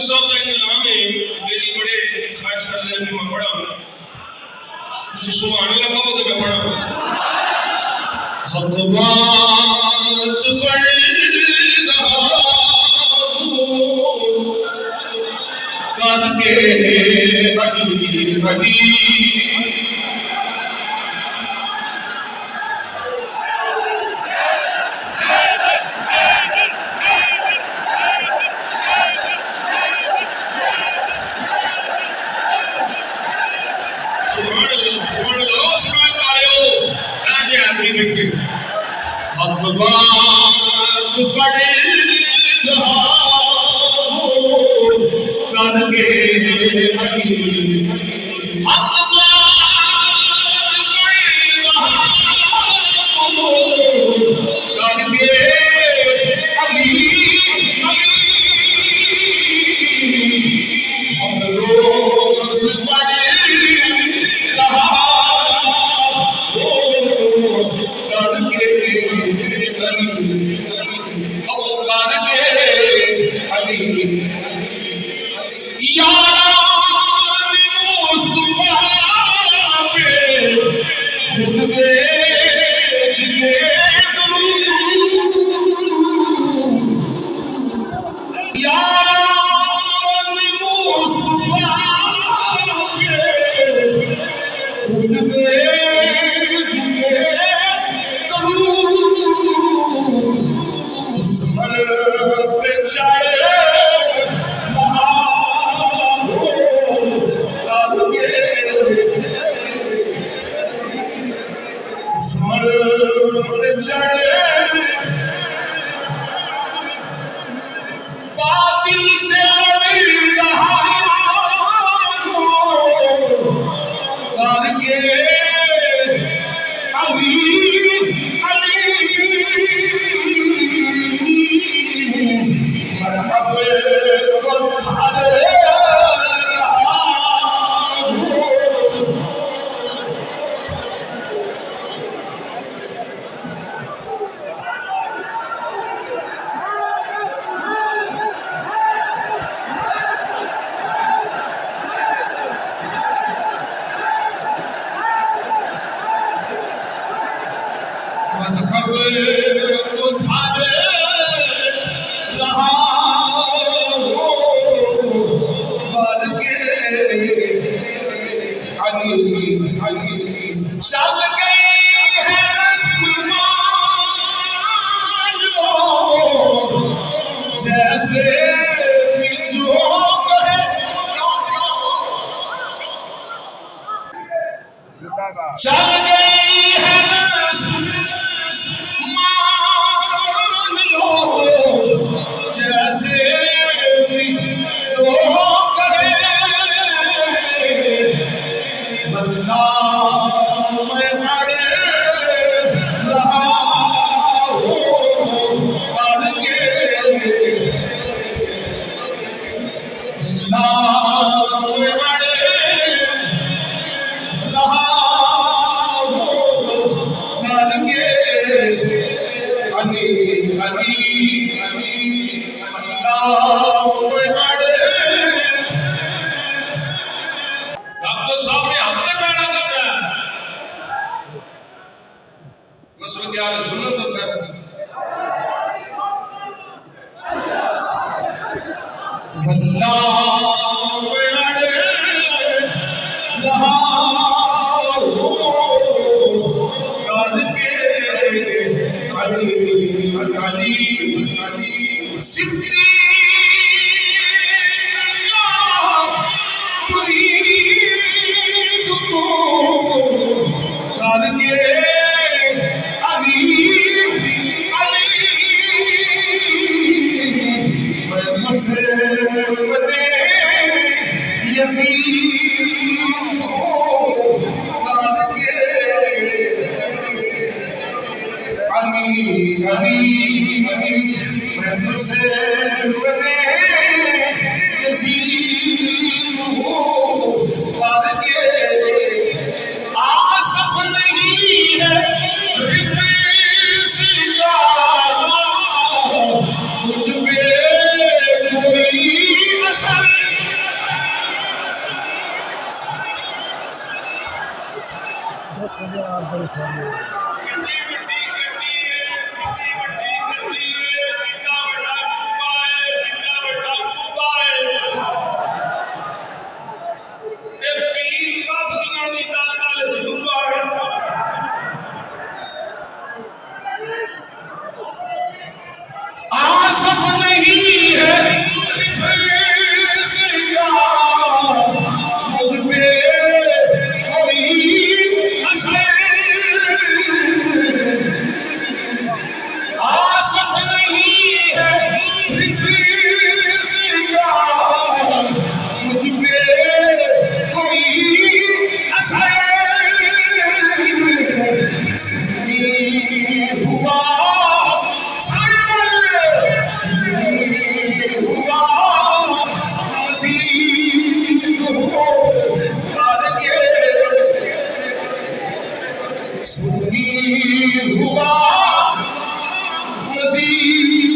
साहब का एक नाम है मेरी बड़े खास करने की मैं पढ़ा सुभान अल्लाह बाबू तो मैं पढ़ा हकबात पढ़ेगा करके बड़ी बड़ी हकबात पढ़ेगा करके बड़ी बातिल से लड़ी रहा करके अली अली मरहबे को खाले चल गई है रस्मान जैसे चल गई है रस्मान जैसे डॉक्टर साहब ने हमने पैदा करना है विश्वविद्यालय सुनो तो कर आसफ नहीं है मुझ पे कोई असर ਸੀ